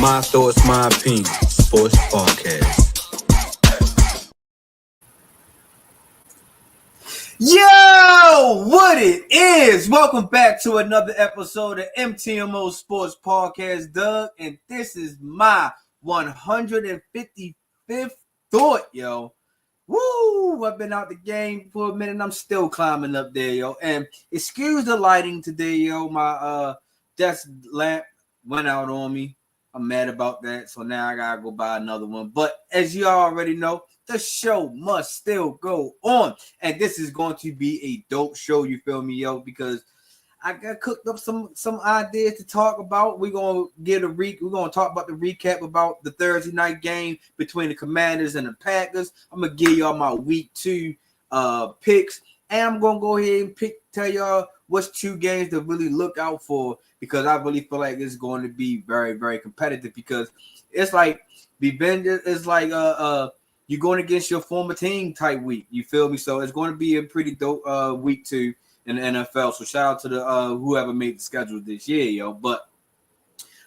My thoughts, my opinion. Sports podcast. Yo, what it is? Welcome back to another episode of MTMO Sports Podcast, Doug, and this is my 155th thought, yo. Woo! I've been out the game for a minute, and I'm still climbing up there, yo. And excuse the lighting today, yo. My desk lamp went out on me. I'm mad about that, so now I gotta go buy another one. But as you already know, the show must still go on, and this is going to be a dope show. You feel me, yo? Because I got cooked up some ideas to talk about. We're gonna we're gonna talk about the recap about the Thursday night game between the Commanders and the Packers. I'm gonna give y'all my week 2 picks, and I'm gonna go ahead and tell y'all what's 2 games to really look out for, because I really feel like it's going to be very, very competitive, because it's like it's like you're going against your former team type week. You feel me? So it's going to be a pretty dope week 2 in the NFL. So shout out to the whoever made the schedule this year, yo. But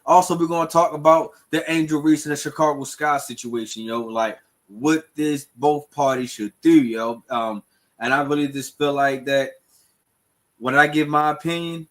also we're going to talk about the Angel Reese and the Chicago Sky situation, yo. Like what this both parties should do, yo. And I really just feel like that when I give my opinion,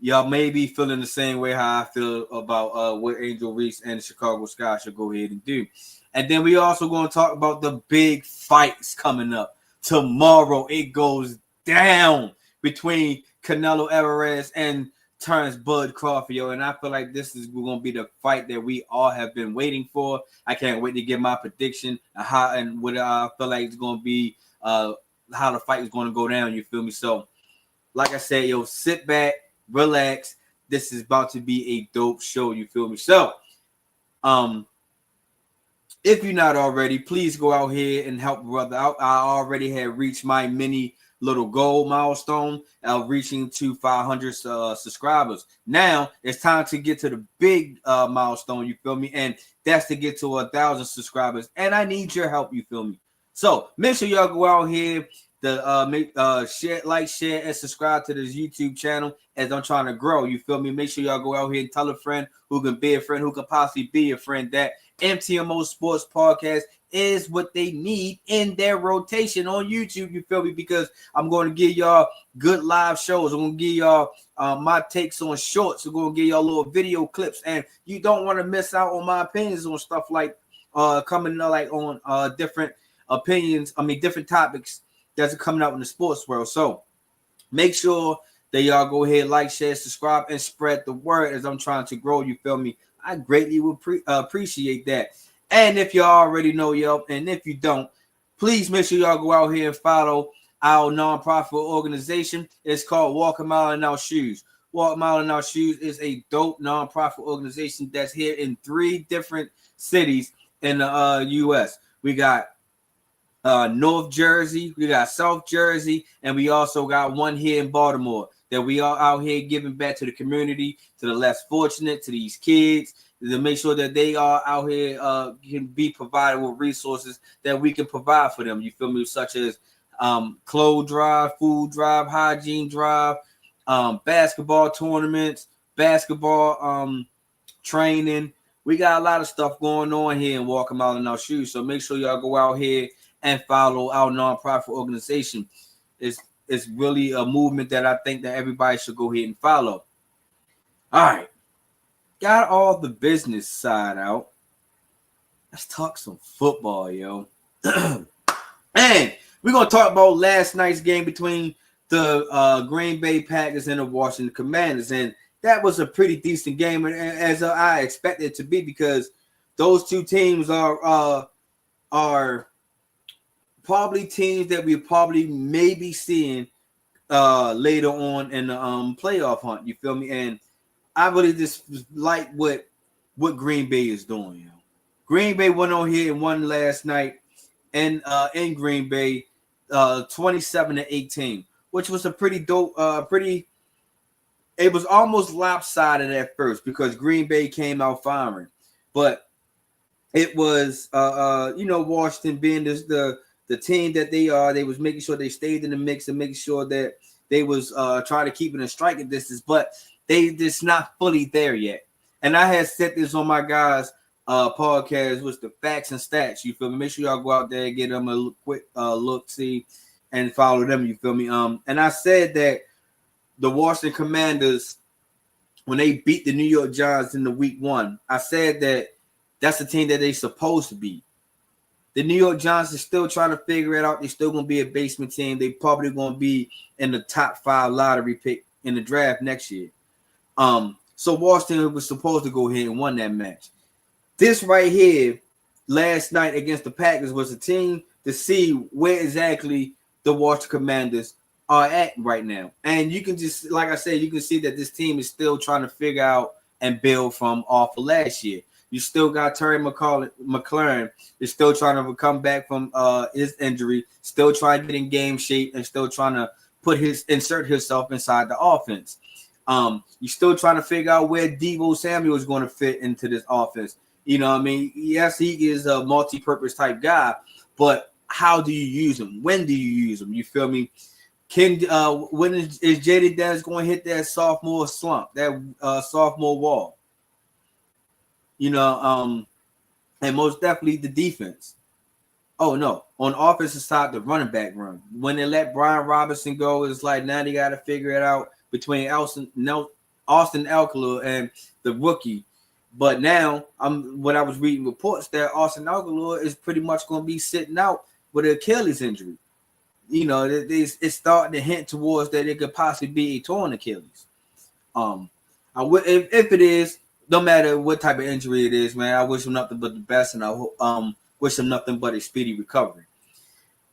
y'all may be feeling the same way how I feel about what Angel Reese and the Chicago Sky should go ahead and do. And then we also going to talk about the big fights coming up. Tomorrow it goes down between Canelo Alvarez and Terrence Bud Crawford, yo. And I feel like this is going to be the fight that we all have been waiting for. I can't wait to get my prediction and what I feel like it's going to be, how the fight is going to go down. You feel me? So, like I said, yo, sit back, relax. This is about to be a dope show. You feel me? So, if you're not already, please go out here and help brother out. I already had reached my mini little goal milestone of reaching to 500 subscribers. Now it's time to get to the big milestone. You feel me? And that's to get to 1,000 subscribers. And I need your help. You feel me? So make sure y'all go out here to share, share, and subscribe to this YouTube channel as I'm trying to grow. You feel me? Make sure y'all go out here and tell a friend who can be a friend, who can possibly be a friend, that MTMO Sports Podcast is what they need in their rotation on YouTube. You feel me? Because I'm going to give y'all good live shows. I'm going to give y'all my takes on shorts. I'm going to give y'all little video clips, and you don't want to miss out on my opinions on stuff like coming like on different opinions. I mean, different topics that's coming out in the sports world. So make sure that y'all go ahead, like, share, subscribe, and spread the word as I'm trying to grow. You feel me? I greatly would appreciate that. And if you already know, yo, and if you don't, please make sure y'all go out here and follow our nonprofit organization. It's called Walk a Mile in Our Shoes. Walk a Mile in Our Shoes is a dope nonprofit organization that's here in 3 different cities in the U.S. We got North Jersey, we got South Jersey, and we also got one here in Baltimore, that we are out here giving back to the community, to the less fortunate, to these kids, to make sure that they are out here can be provided with resources that we can provide for them. You feel me? Such as clothes drive, food drive, hygiene drive, basketball tournaments, basketball training. We got a lot of stuff going on here in Walk a Mile in Our Shoes. So make sure y'all go out here and follow our nonprofit organization. It's really a movement that I think that everybody should go ahead and follow. All right. Got all the business side out. Let's talk some football, yo. And we're going to talk about last night's game between the Green Bay Packers and the Washington Commanders. And that was a pretty decent game, as I expected it to be, because those 2 teams are probably teams that we probably may be seeing later on in the playoff hunt. You feel me? And I really just like what Green Bay is doing. You know? Green Bay went on here and won last night in Green Bay 27-18, which was a pretty dope, it was almost lopsided at first because Green Bay came out firing. But it was Washington being the team that they are, they was making sure they stayed in the mix and making sure that they was trying to keep it in striking distance, but they just not fully there yet. and I had set this on my guys' podcast, was the facts and stats. You feel me? Make sure y'all go out there and get them a quick look, see, and follow them. You feel me? And I said that the Washington Commanders, when they beat the New York Giants in the week 1, I said that that's the team that they supposed to be. The New York Giants are still trying to figure it out. They're still going to be a basement team. They probably going to be in the top 5 lottery pick in the draft next year. So Washington was supposed to go ahead and win that match. This right here, last night against the Packers, was a team to see where exactly the Washington Commanders are at right now. And you can just, like I said, you can see that this team is still trying to figure out and build from off of last year. You still got Terry McLaurin is still trying to come back from his injury, still trying to get in game shape, and still trying to insert himself inside the offense. You're still trying to figure out where Deebo Samuel is going to fit into this offense. You know what I mean? Yes, he is a multi-purpose type guy, but how do you use him? When do you use him? You feel me? When is J.D. Daniels going to hit that sophomore slump, that sophomore wall? You know, and most definitely the defense. Oh, no. On the offensive side, the running back room. When they let Brian Robinson go, it's like now they got to figure it out between Austin Ekeler and the rookie. But now, when I was reading reports that Austin Ekeler is pretty much going to be sitting out with an Achilles injury. You know, it's starting to hint towards that it could possibly be a torn Achilles. If it is, no matter what type of injury it is, man, I wish him nothing but the best, and I wish him nothing but a speedy recovery.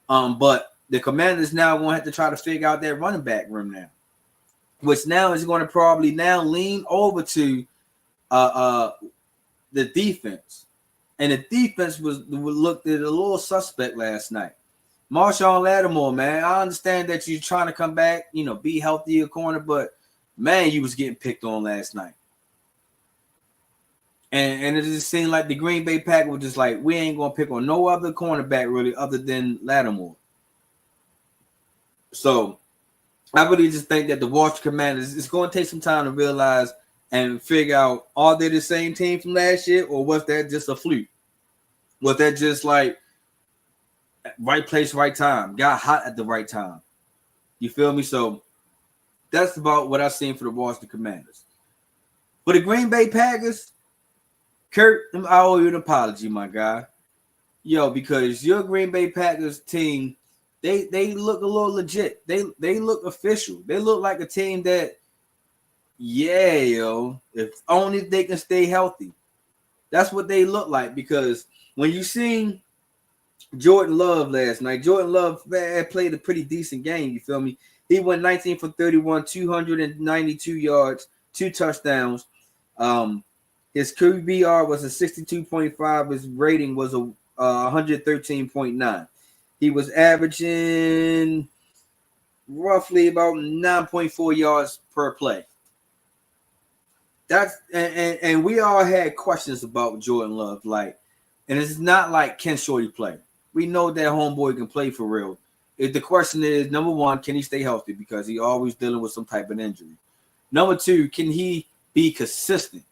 But the Commanders now going to have to try to figure out that running back room now, which now is going to probably now lean over to the defense. And the defense looked at a little suspect last night. Marshawn Lattimore, man, I understand that you're trying to come back, you know, be healthy a corner, but man, you was getting picked on last night. And it just seemed like the Green Bay Packers were just like, we ain't going to pick on no other cornerback really other than Lattimore. So I really just think that the Washington Commanders, it's going to take some time to realize and figure out, are they the same team from last year, or was that just a fluke? Was that just like right place, right time, got hot at the right time? You feel me? So that's about what I've seen for the Washington Commanders. For the Green Bay Packers, Kurt, I owe you an apology, my guy. Yo, because your Green Bay Packers team, they look a little legit. They look official. They look like a team that, yeah, yo, if only they can stay healthy. That's what they look like, because when you seen Jordan Love last night, Jordan Love played a pretty decent game, you feel me? He went 19 for 31, 292 yards, 2 touchdowns. His QBR was a 62.5. His rating was a 113.9. He was averaging roughly about 9.4 yards per play. That's and we all had questions about Jordan Love, like, and it's not like can Shorty play. We know that homeboy can play for real. If the question is, number one, can he stay healthy, because he always dealing with some type of injury. Number two, can he be consistent?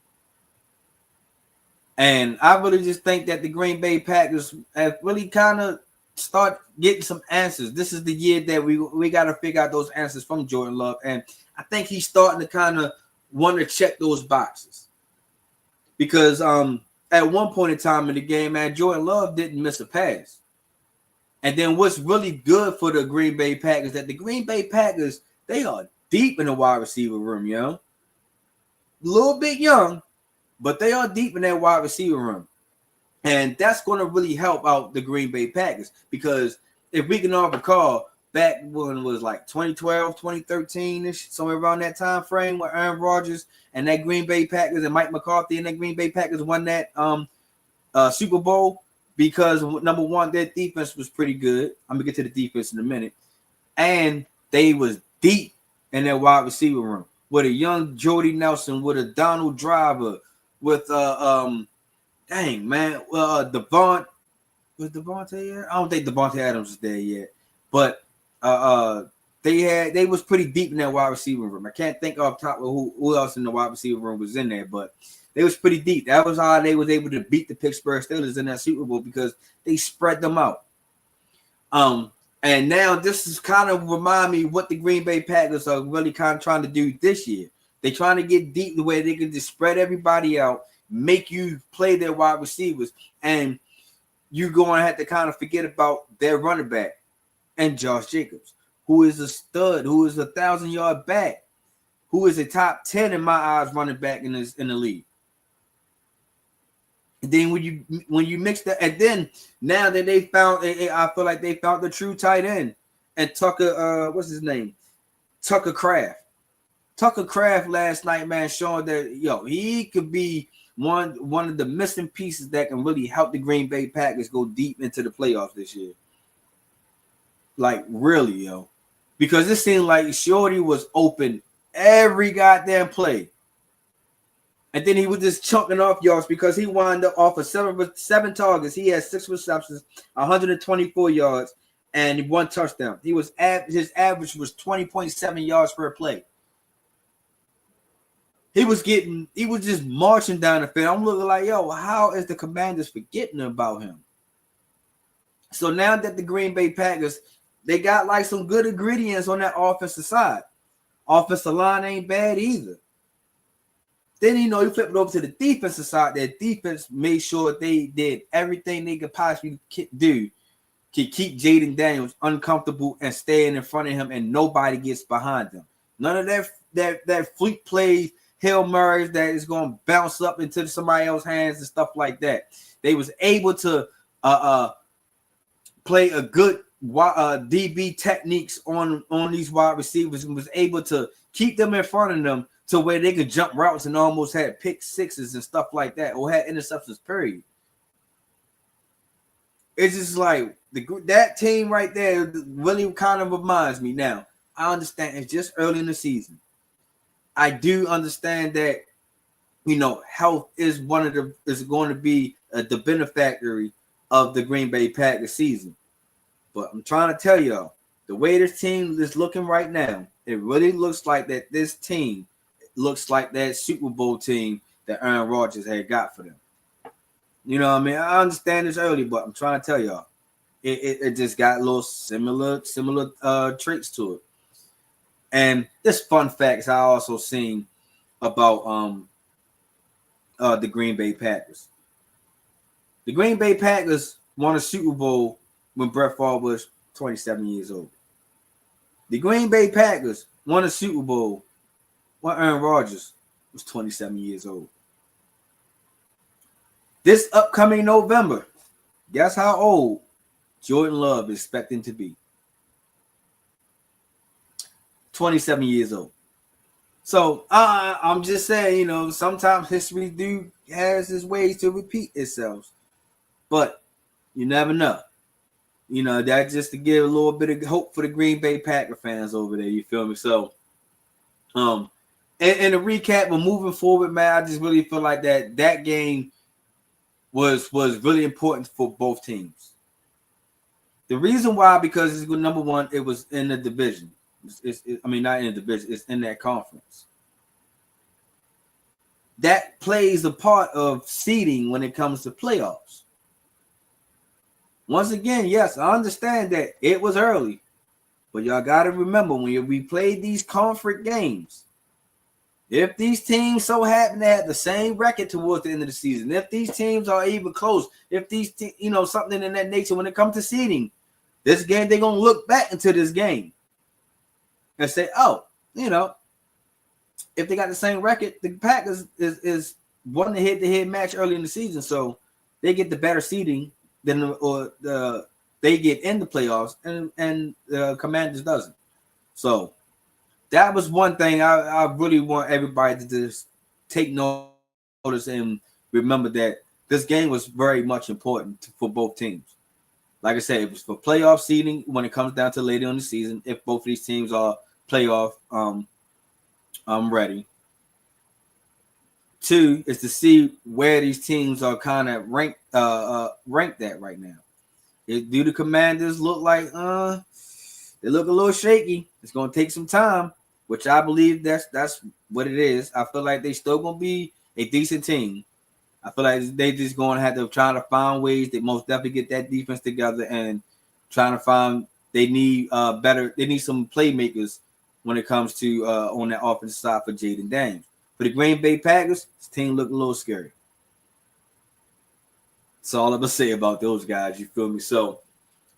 And I really just think that the Green Bay Packers have really kind of start getting some answers. This is the year that we got to figure out those answers from Jordan Love. And I think he's starting to kind of want to check those boxes. Because at one point in time in the game, man, Jordan Love didn't miss a pass. And then what's really good for the Green Bay Packers, that the Green Bay Packers, they are deep in the wide receiver room, yo. A little bit young, but they are deep in that wide receiver room. And that's going to really help out the Green Bay Packers, because if we can all recall, back when it was like 2012, 2013-ish, somewhere around that time frame, with Aaron Rodgers and that Green Bay Packers and Mike McCarthy and that Green Bay Packers won that Super Bowl, because number one, their defense was pretty good. I'm going to get to the defense in a minute. And they was deep in that wide receiver room with a young Jordy Nelson, with a Donald Driver, with Devontae. Was Devontae there? I don't think Devontae Adams is there yet, but they was pretty deep in that wide receiver room. I can't think off top of who else in the wide receiver room was in there, but They was pretty deep. That was how they was able to beat the Pittsburgh Steelers in that Super Bowl, because they spread them out. And now this is kind of remind me what the Green Bay Packers are really kind of trying to do this year. They're trying to get deep the way they can just spread everybody out, make you play their wide receivers, and you're going to have to kind of forget about their running back and Josh Jacobs, who is a stud, who is a 1,000-yard back, who is a top 10 in my eyes running back in the league. And then when you mix that, and then now that they found, I feel like they found the true tight end, and Tucker, what's his name? Tucker Kraft. Tucker Kraft last night, man, showing that he could be one of the missing pieces that can really help the Green Bay Packers go deep into the playoffs this year. Like really, because it seemed like Shorty was open every goddamn play. And then he was just chunking off yards because he wound up off of seven targets. He had 6 receptions, 124 yards, and 1 touchdown. His average was 20.7 yards per play. He was just marching down the field. I'm looking like, how is the Commanders forgetting about him? So now that the Green Bay Packers, they got like some good ingredients on that offensive side. Offensive line ain't bad either. Then, you flip it over to the defensive side. Their defense made sure they did everything they could possibly do to keep Jaden Daniels uncomfortable and staying in front of him, and nobody gets behind them. None of that fleet plays, Hail Marys that is going to bounce up into somebody else's hands and stuff like that. They was able to play a good DB techniques on these wide receivers, and was able to keep them in front of them to where they could jump routes and almost had pick sixes and stuff like that, or had interceptions, period. It's just like that team right there really kind of reminds me. Now, I understand it's just early in the season. I do understand that, health is is going to be the benefactor of the Green Bay Packers season. But I'm trying to tell y'all, the way this team is looking right now, it really looks like that this team looks like that Super Bowl team that Aaron Rodgers had got for them. You know what I mean? I understand it's early, but I'm trying to tell y'all, it just got a little similar traits to it. And this fun facts I also seen about the Green Bay Packers. The Green Bay Packers won a Super Bowl when Brett Favre was 27 years old. The Green Bay Packers won a Super Bowl when Aaron Rodgers was 27 years old. This upcoming November, guess how old Jordan Love is expecting to be? 27 years old. So I'm just saying, sometimes history has its ways to repeat itself, but you never know. That's just to give a little bit of hope for the Green Bay Packer fans over there. You feel me? So, and to recap, but moving forward, man, I just really feel like that game was really important for both teams. The reason why, because it's number one, it was in the division. Not in the division, it's in that conference. That plays a part of seeding when it comes to playoffs. Once again, yes, I understand that it was early, but y'all got to remember when we played these conference games, if these teams so happen to have the same record towards the end of the season, if these teams are even close, if these something in that nature, when it comes to seeding, this game, they're going to look back into this game and say, if they got the same record, the Packers is won the head-to-head match early in the season, so they get the better seeding than they get in the playoffs, and the Commanders doesn't. So that was one thing I really want everybody to just take notice and remember, that this game was very much important for both teams. Like I said, it was for playoff seeding when it comes down to later in the season, if both of these teams are playoff ready. 2 is to see where these teams are kind of ranked at right now. Do the Commanders look like they look a little shaky? It's going to take some time, which I believe that's what it is. I feel like they still going to be a decent team. I feel like they just going to have to try to find ways to most definitely get that defense together and trying to find they need some playmakers when it comes to on that offensive side for Jaden Daniels. For the Green Bay Packers, this team looked a little scary. That's all I'm gonna say about those guys. You feel me? So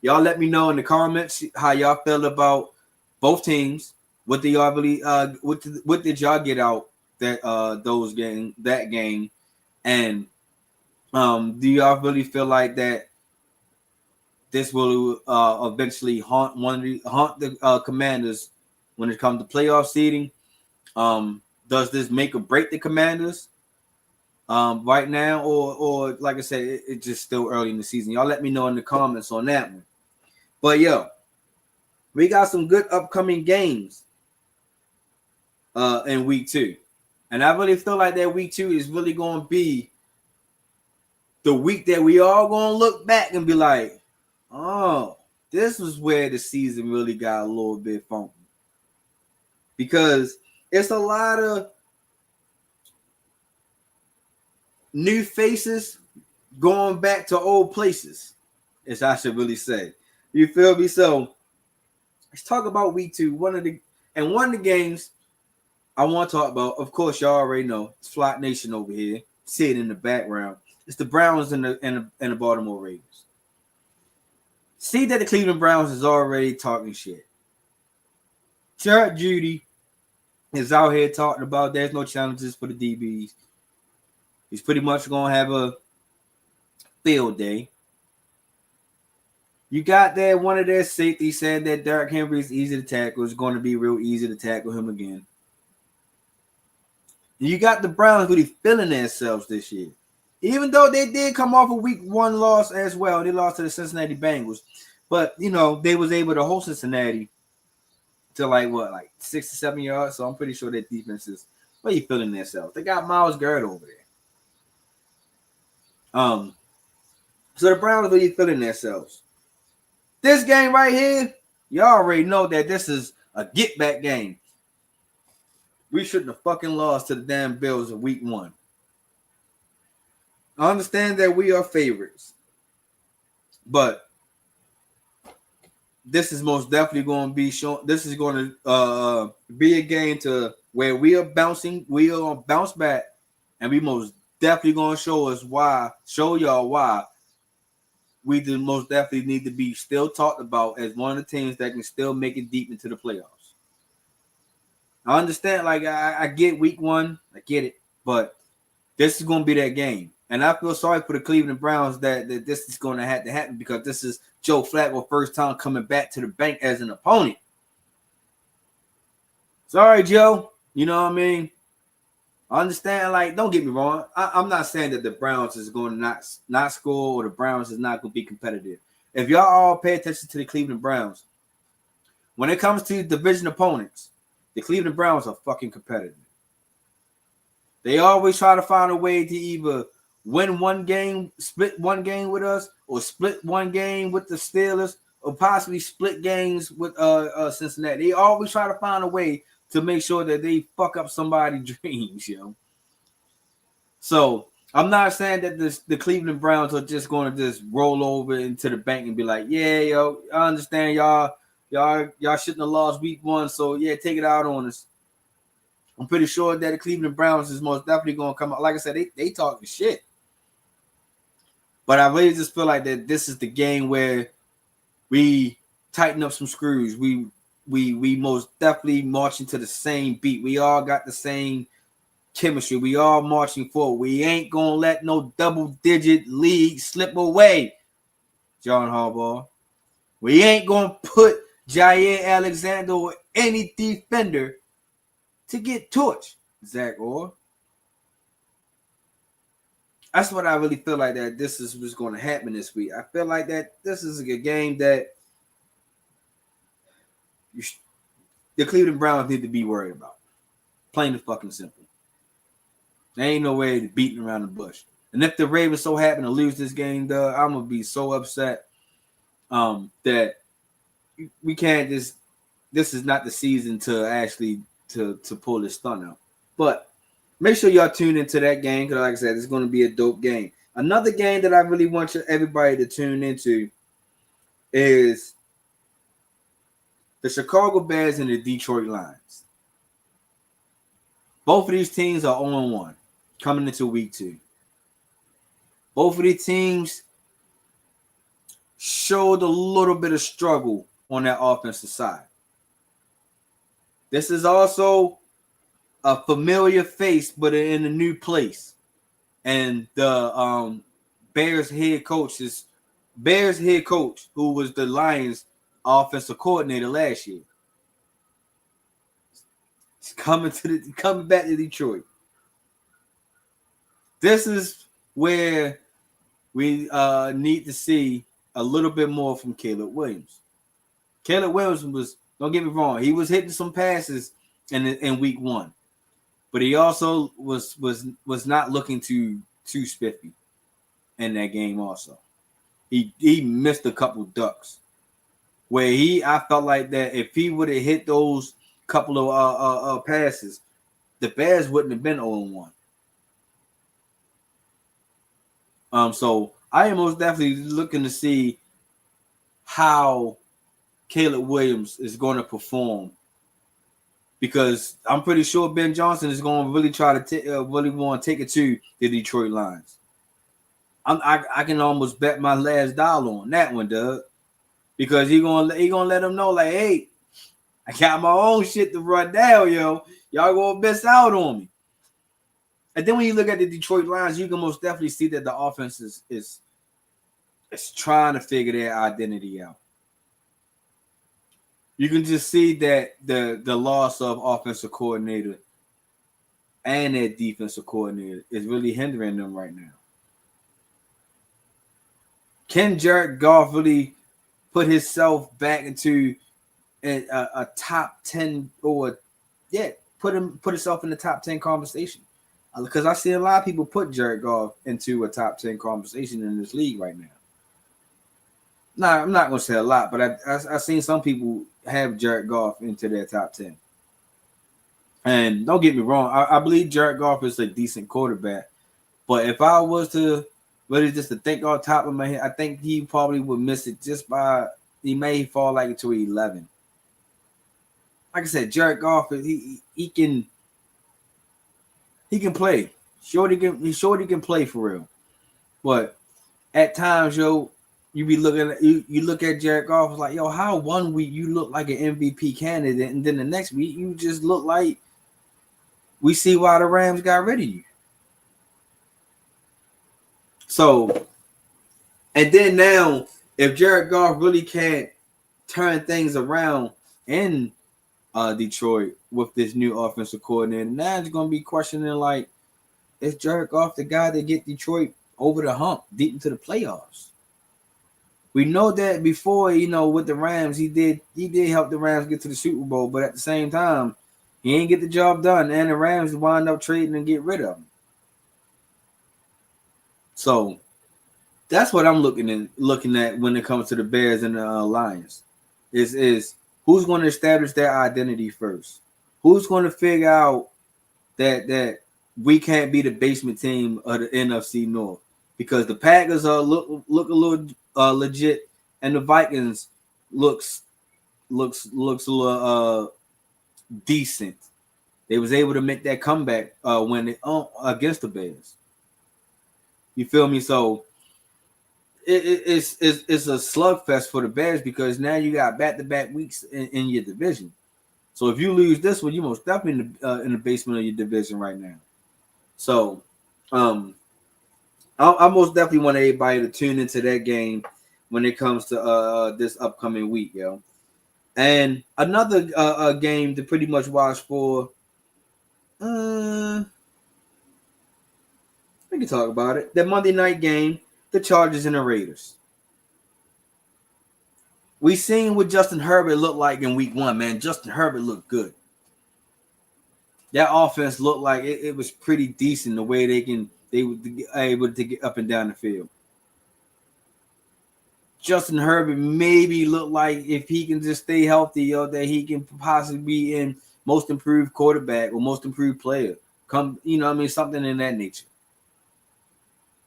y'all let me know in the comments how y'all feel about both teams. What did y'all really what did y'all get out that that game? And do y'all really feel like that this will eventually haunt the Commanders when it comes to playoff seeding? Does this make or break the Commanders right now, or like I said, it's just still early in the season? Y'all let me know in the comments on that one. But yo, we got some good upcoming games in week 2, and I really feel like that week 2 is really going to be the week that we all going to look back and be like, oh, this was where the season really got a little bit funky. Because it's a lot of new faces going back to old places, as I should really say. You feel me? So let's talk about week 2. One of the games I want to talk about, of course, y'all already know, it's Flock Nation over here. See it in the background. It's the Browns and the Baltimore Ravens. See that the Cleveland Browns is already talking shit. Jared Judy is out here talking about there's no challenges for the DBs. He's pretty much going to have a field day. You got that one of their safeties said that Derrick Henry is easy to tackle. It's going to be real easy to tackle him again. And you got the Browns really feeling themselves this year. Even though they did come off a week 1 loss as well. They lost to the Cincinnati Bengals. But, you know, they was able to hold Cincinnati to like 6 to 7 yards. So I'm pretty sure that defense is really feeling themselves. They got Myles Garrett over there. So the Browns really feeling themselves. This game right here, you already know that this is a get-back game. We shouldn't have fucking lost to the damn Bills in week 1. I understand that we are favorites, but this is most definitely going to be shown. This is going to be a game to where we are bouncing. We are going to bounce back, and we most definitely going to show y'all why we most definitely need to be still talked about as one of the teams that can still make it deep into the playoffs. I understand, like I get week 1, I get it, but this is going to be that game. And I feel sorry for the Cleveland Browns that this is going to have to happen because this is Joe Flacco first time coming back to the bank as an opponent. Sorry, Joe. You know what I mean? I understand, like, don't get me wrong. I'm not saying that the Browns is going to not score or the Browns is not going to be competitive. If y'all all pay attention to the Cleveland Browns, when it comes to division opponents, the Cleveland Browns are fucking competitive. They always try to find a way to either win one game, split one game with us, or split one game with the Steelers, or possibly split games with Cincinnati. They always try to find a way to make sure that they fuck up somebody's dreams, you know. So I'm not saying that the Cleveland Browns are just going to just roll over into the bank and be like, yeah, yo, I understand y'all shouldn't have lost week 1, so yeah, take it out on us. I'm pretty sure that the Cleveland Browns is most definitely going to come out. Like I said, they talking shit. But I really just feel like that this is the game where we tighten up some screws. We most definitely marching to the same beat. We all got the same chemistry. We all marching forward. We ain't going to let no double-digit league slip away, John Harbaugh. We ain't going to put Jair Alexander or any defender to get torched, Zach Orr. That's what I really feel like that this is what's going to happen this week. I feel like that this is a game that the Cleveland Browns need to be worried about. Plain and fucking simple. There ain't no way to beating around the bush. And if the Ravens so happen to lose this game, I'm going to be so upset that we can't just – this is not the season to actually to pull this stunt out. But Make sure y'all tune into that game because, like I said, it's going to be a dope game. Another game that I really want everybody to tune into is the Chicago Bears and the Detroit Lions. Both of these teams are 0-1 coming into week 2. Both of these teams showed a little bit of struggle on that offensive side. This is also a familiar face, but in a new place. And the Bears head coach, who was the Lions offensive coordinator last year, is coming back to Detroit. This is where we need to see a little bit more from Caleb Williams. Caleb Williams was, don't get me wrong, he was hitting some passes in week 1, but he also was not looking too spiffy in that game. Also, he missed a couple ducks where I felt like that if he would have hit those couple of passes, the Bears wouldn't have been 0-1. So I am most definitely looking to see how Caleb Williams is going to perform, because I'm pretty sure Ben Johnson is going to really try to really want to take it to the Detroit Lions. I can almost bet my last dollar on that one, Doug, because he gonna let them know, like, hey, I got my own shit to run down, yo. Y'all gonna miss out on me. And then when you look at the Detroit Lions, you can most definitely see that the offense is trying to figure their identity out. You can just see that the loss of offensive coordinator and their defensive coordinator is really hindering them right now. Can Jared Goff really put himself back into a top 10 put himself in the top 10 conversation? Because I see a lot of people put Jared Goff into a top 10 conversation in this league right now. Nah, I'm not going to say a lot, but I've seen some people have Jared Goff into their top 10. And don't get me wrong, I believe Jared Goff is a decent quarterback. But if I was to really just to think off the top of my head, I think he probably would miss it he may fall like into 11. Like I said, Jared Goff, he can play. He can play for real. But at times, yo, you be looking at you look at Jared Goff, like, yo, how one week you look like an MVP candidate, and then the next week you just look like we see why the Rams got rid of you. So, and then now, if Jared Goff really can't turn things around in Detroit with this new offensive coordinator, now it's going to be questioning, like, is Jared Goff the guy that get Detroit over the hump, deep into the playoffs? We know that before, with the Rams, he did help the Rams get to the Super Bowl, but at the same time, he ain't get the job done, and the Rams wind up trading and get rid of him. So that's what I'm looking at when it comes to the Bears and the Lions. Is who's going to establish their identity first? Who's going to figure out that we can't be the basement team of the NFC North, because the Packers look a little legit, and the Vikings looks a little decent. They was able to make that comeback when they against the Bears. You feel me? So it's a slugfest for the Bears, because now you got back-to-back weeks in your division. So if you lose this one, you're most definitely in the basement of your division right now. So I most definitely want everybody to tune into that game when it comes to this upcoming week, yo. And another game to pretty much watch for. We can talk about it. The Monday night game, the Chargers and the Raiders. We seen what Justin Herbert looked like in week 1, man. Justin Herbert looked good. That offense looked like it was pretty decent the way they were able to get up and down the field. Justin Herbert maybe looked like, if he can just stay healthy, that he can possibly be in most improved quarterback or most improved player something in that nature.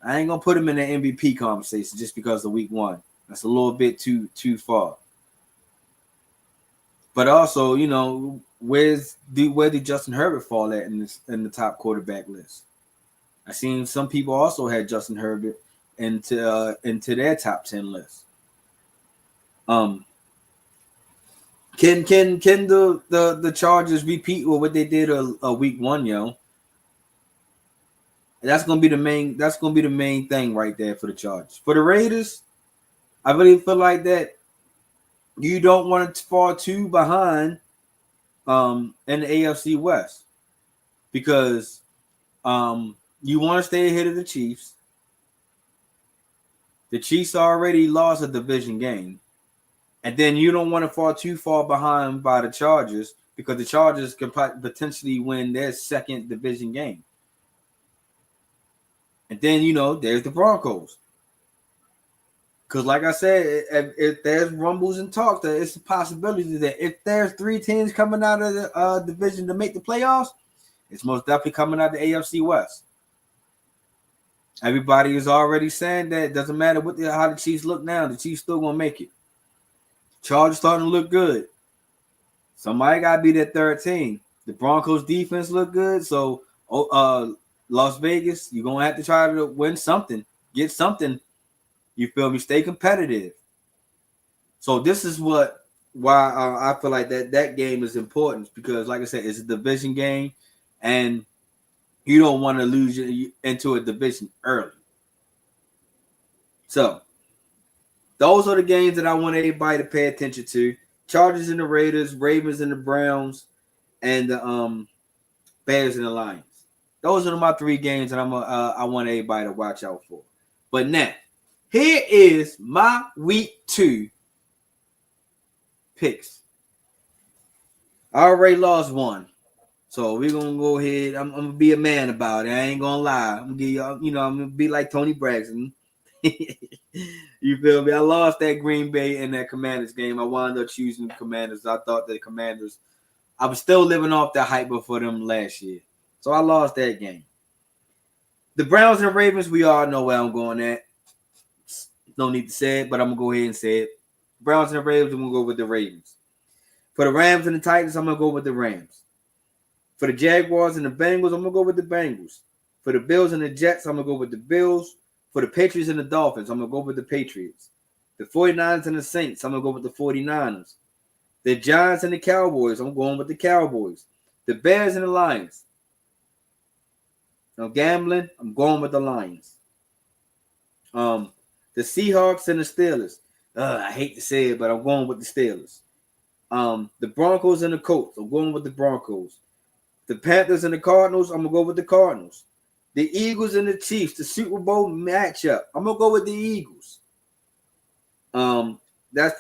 I ain't gonna put him in the MVP conversation just because of week 1. That's a little bit too far. But also, where did Justin Herbert fall at in the top quarterback list? I seen some people also had Justin Herbert into their top 10 list. Can the Chargers repeat what they did a week 1, yo? That's gonna be the main thing right there for the Chargers. For the Raiders, I really feel like that you don't want to fall too behind in the AFC West because you want to stay ahead of the Chiefs. The Chiefs already lost a division game. And then you don't want to fall too far behind by the Chargers because the Chargers could potentially win their second division game. And then, there's the Broncos. Because like I said, if there's rumbles and talk, that it's a possibility that if there's 3 teams coming out of the division to make the playoffs, it's most definitely coming out of the AFC West. Everybody is already saying that it doesn't matter how the Chiefs look now, the Chiefs still going to make it. Chargers starting to look good. Somebody got to be that third team. The Broncos defense look good. So, Las Vegas, you're going to have to try to win something. Get something. You feel me? Stay competitive. So, this is why I feel like that game is important because, like I said, it's a division game. And you don't want to lose into a division early. So, those are the games that I want everybody to pay attention to. Chargers and the Raiders, Ravens and the Browns, and the Bears and the Lions. Those are my 3 games that I want everybody to watch out for. But now, here is my week 2 picks. I already lost 1. So we're going to go ahead. I'm going to be a man about it. I ain't going to lie. I'm going to give y'all, I'm going to be like Tony Braxton. You feel me? I lost that Green Bay and that Commanders game. I wound up choosing the Commanders. I thought the Commanders, I was still living off the hype for them last year. So I lost that game. The Browns and the Ravens, we all know where I'm going at. No need to say it, but I'm going to go ahead and say it. Browns and the Ravens, I'm going to go with the Ravens. For the Rams and the Titans, I'm going to go with the Rams. For the Jaguars and the Bengals, I'm going to go with the Bengals. For the Bills and the Jets, I'm going to go with the Bills. For the Patriots and the Dolphins, I'm going to go with the Patriots. The 49ers and the Saints, I'm going to go with the 49ers. The Giants and the Cowboys, I'm going with the Cowboys. The Bears and the Lions. I'm gambling, I'm going with the Lions. The Seahawks and the Steelers. I hate to say it, but I'm going with the Steelers. The Broncos and the Colts, I'm going with the Broncos. The Panthers and the Cardinals, I'm going to go with the Cardinals. The Eagles and the Chiefs, the Super Bowl matchup, I'm going to go with the Eagles. And if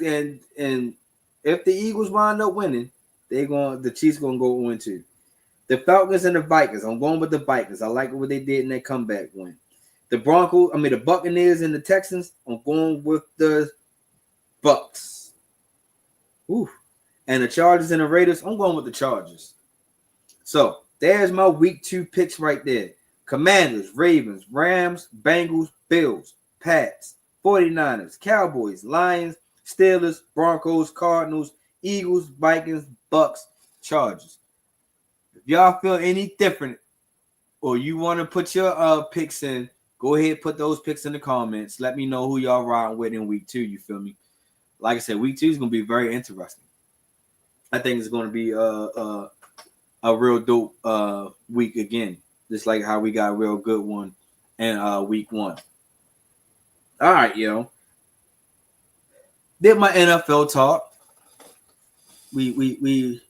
the Eagles wind up winning, the Chiefs going to go 1-2. The Falcons and the Vikings, I'm going with the Vikings. I like what they did in their comeback win. The Buccaneers and the Texans, I'm going with the Bucks. Ooh. And the Chargers and the Raiders, I'm going with the Chargers. So, there's my week 2 picks right there. Commanders, Ravens, Rams, Bengals, Bills, Pats, 49ers, Cowboys, Lions, Steelers, Broncos, Cardinals, Eagles, Vikings, Bucks, Chargers. If y'all feel any different or you want to put your picks in, go ahead and put those picks in the comments. Let me know who y'all riding with in week 2, you feel me? Like I said, week 2 is going to be very interesting. I think it's going to be a real dope week again. Just like how we got a real good one in week 1. All right, did my NFL talk. We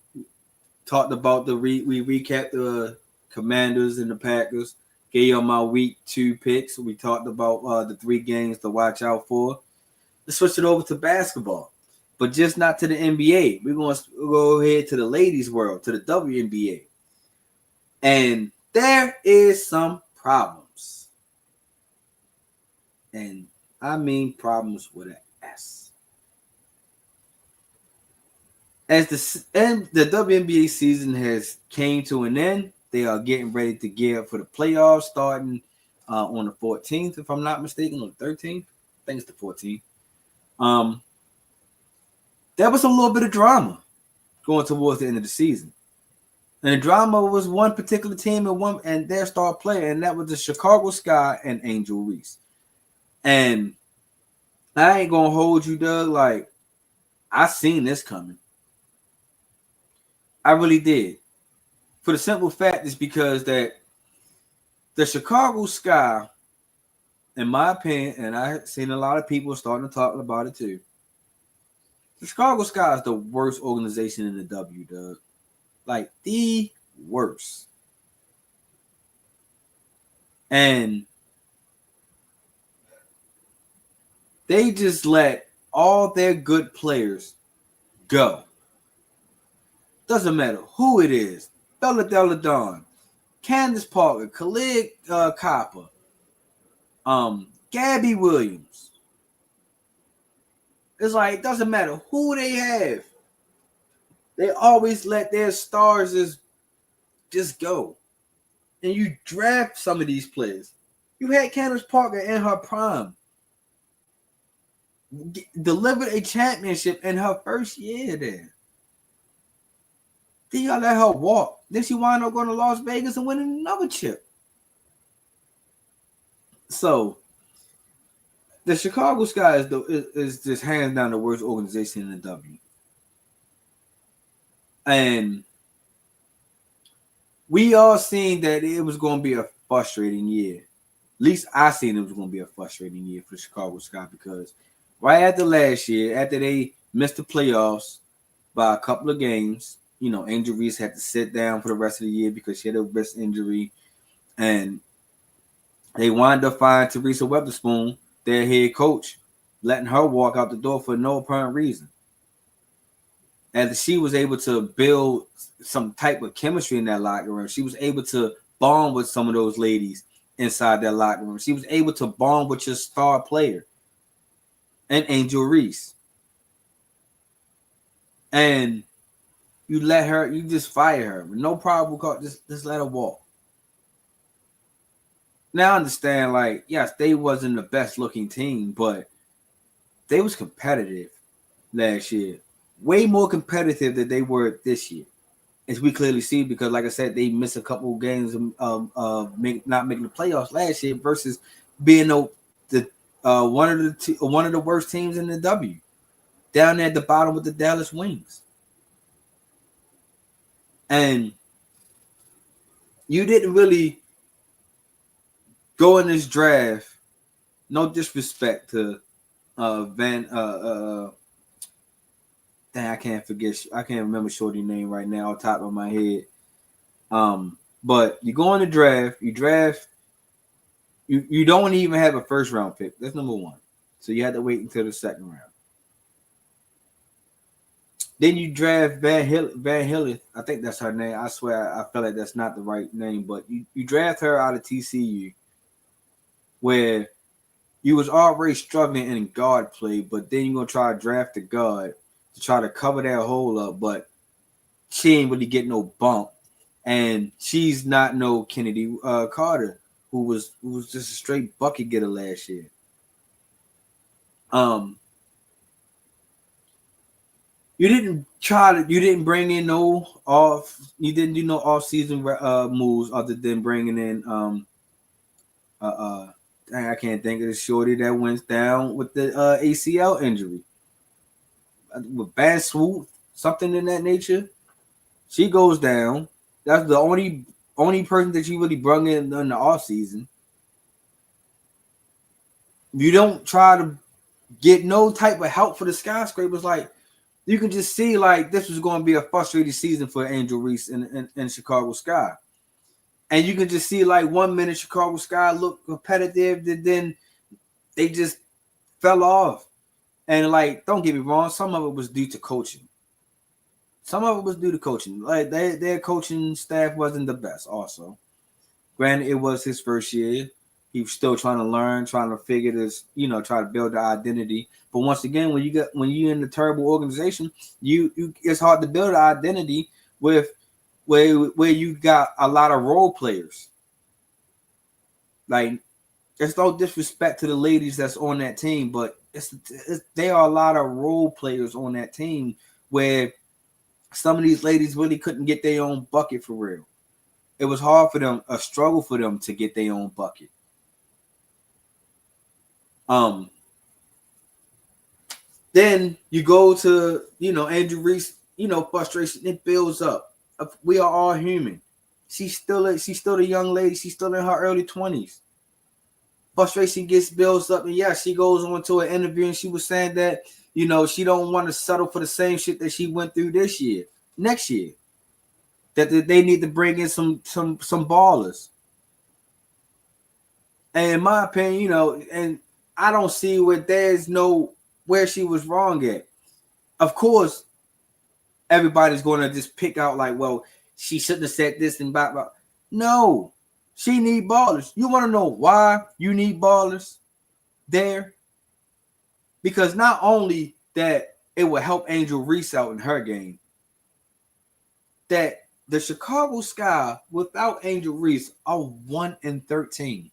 talked about we recapped the Commanders and the Packers. Gave you my week 2 picks. We talked about the 3 games to watch out for. Let's switch it over to basketball, but just not to the NBA. We're going to go ahead to the ladies' world, to the WNBA. And there is some problems. And I mean problems with an S. As the WNBA season has came to an end, They are getting ready to gear up for the playoffs starting on the 14th, if I'm not mistaken, or the 13th. I think it's the 14th. There was a little bit of drama going towards the end of the season. And the drama was one particular team and their star player, and that was the Chicago Sky and Angel Reese. And I ain't gonna hold you, Doug. Like, I seen this coming. I really did. For the simple fact is because that the Chicago Sky, in my opinion, and I've seen a lot of people starting to talk about it too. The Chicago Sky is the worst organization in the W, Doug. Like, the worst. And they just let all their good players go. Doesn't matter who it is. Bella Della Dawn, Candace Parker, Khalid Copper, Gabby Williams. It's like, it doesn't matter who they have. They always let their stars just go. And you draft some of these players. You had Candace Parker in her prime. Delivered a championship in her first year there. Then y'all let her walk. Then she wound up going to Las Vegas and winning another chip. So the Chicago Sky is just hands down the worst organization in the W. And we all seen that it was going to be a frustrating year. At least I seen it was going to be a frustrating year for the Chicago Sky because right after last year, after they missed the playoffs by a couple of games, you know, Angel Reese had to sit down for the rest of the year because she had a wrist injury. And they wound up finding Teresa Weatherspoon, their head coach, letting her walk out the door for no apparent reason. And she was able to build some type of chemistry in that locker room. She was able to bond with some of those ladies inside that locker room. She was able to bond with your star player and Angel Reese. And you just fire her. No problem. Just let her walk. Now I understand, like, yes, they wasn't the best looking team, but they was competitive last year. Way more competitive than they were this year. As we clearly see, because like I said, they missed a couple of games of not making the playoffs last year versus being one of the worst teams in the W. Down there at the bottom with the Dallas Wings. And you didn't really go in this draft, no disrespect to I can't remember Shorty's name right now off the top of my head. But you go in the draft, you don't even have a first round pick. That's number one. So you had to wait until the second round. Then you draft Van Hilleth. I think that's her name. I swear I feel like that's not the right name, but you draft her out of TCU where you was already struggling in guard play, but then you're going to try to draft a guard to try to cover that hole up, but she ain't really getting no bump. And she's not no Kennedy Carter, who was just a straight bucket getter last year. You didn't bring in you didn't do no off-season moves other than bringing in I can't think of the shorty that went down with the ACL injury. With bad swoop, something in that nature. She goes down. That's the only person that you really brought in the offseason. You don't try to get no type of help for the skyscrapers. Like, you can just see like this was going to be a frustrating season for Angel Reese in Chicago Sky. And you can just see like 1 minute Chicago Sky looked competitive, then they just fell off. And like, don't get me wrong, some of it was due to coaching. Like their coaching staff wasn't the best also. Granted, it was his first year. He was still trying to learn, trying to figure this, try to build the identity. But once again, when you're in a terrible organization, it's hard to build an identity with where you got a lot of role players. Like, there's no disrespect to the ladies that's on that team, but there are a lot of role players on that team where some of these ladies really couldn't get their own bucket for real. It was hard for them, a struggle for them to get their own bucket. Then you go to, Angel Reese, frustration, it builds up. We are all human. She's still a young lady. She's still in her early 20s. Frustration builds up, and yeah, she goes on to an interview and she was saying that, she don't want to settle for the same shit that she went through next year. That they need to bring in some ballers. And in my opinion, and I don't see where she was wrong at. Of course, everybody's going to just pick out like, well, she shouldn't have said this and blah, blah. No, she need ballers. You want to know why you need ballers there? Because not only that it will help Angel Reese out in her game, that the Chicago Sky without Angel Reese are 1-13.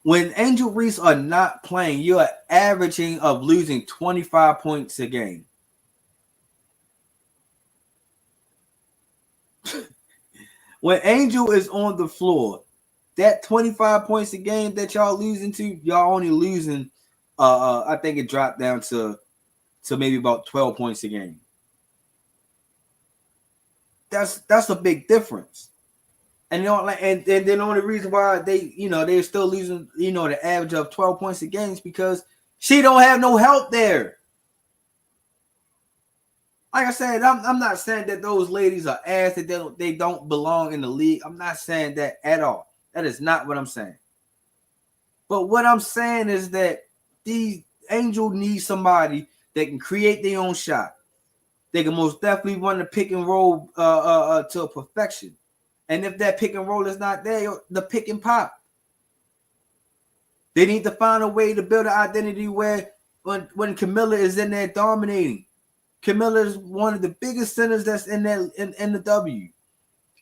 When Angel Reese are not playing, you're averaging of losing 25 points a game. When Angel is on the floor, that 25 points a game that y'all losing to, y'all only losing, I think it dropped down to maybe about 12 points a game. That's a big difference. And and then the only reason why they're still losing, the average of 12 points a game is because she don't have no help there. Like I said, I'm not saying that those ladies are ass, that they don't belong in the league. I'm not saying that at all. That is not what I'm saying. But what I'm saying is that these Angel needs somebody that can create their own shot. They can most definitely run the pick and roll to perfection. And if that pick and roll is not there, the pick and pop. They need to find a way to build an identity where when Camilla is in there dominating, Camilla is one of the biggest centers that's in there in the W.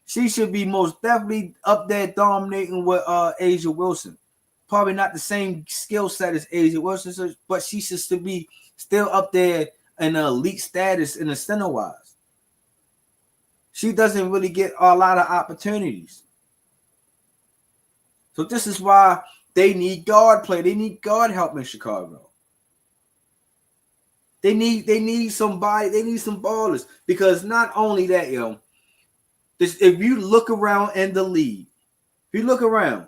She should be most definitely up there dominating with Asia Wilson. Probably not the same skill set as Asia Wilson, but she should be still up there in elite status in the center wise. She doesn't really get a lot of opportunities. So this is why they need guard play. They need guard help in Chicago. They need somebody. They need some ballers. Because not only that, if you look around in the league, if you look around,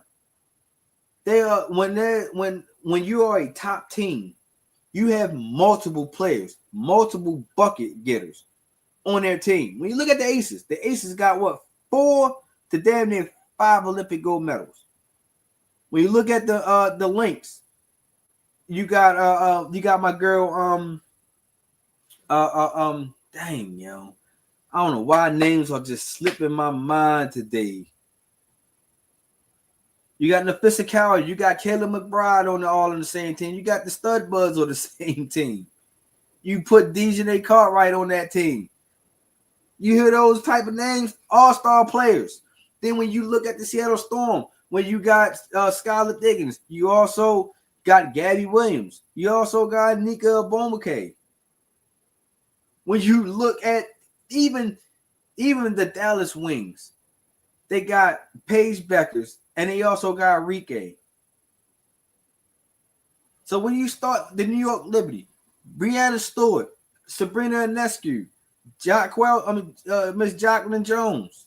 when you are a top team, you have multiple players, multiple bucket getters on their team. When you look at the Aces got what, 4 to damn near 5 Olympic gold medals. When you look at the Lynx, you got my girl dang, I don't know why names are just slipping my mind today. You got Nafisa Coward, you got Kayla McBride all on the same team. You got the Stud Buds on the same team. You put Dejanay Cartwright on that team. You hear those type of names, all-star players. Then when you look at the Seattle Storm, when you got Skylar Diggins, you also got Gabby Williams. You also got Nika Abomake. When you look at even the Dallas Wings, they got Paige Beckers, and they also got Rike. So when you start the New York Liberty, Breanna Stewart, Sabrina Ionescu, Miss Jacqueline Jones.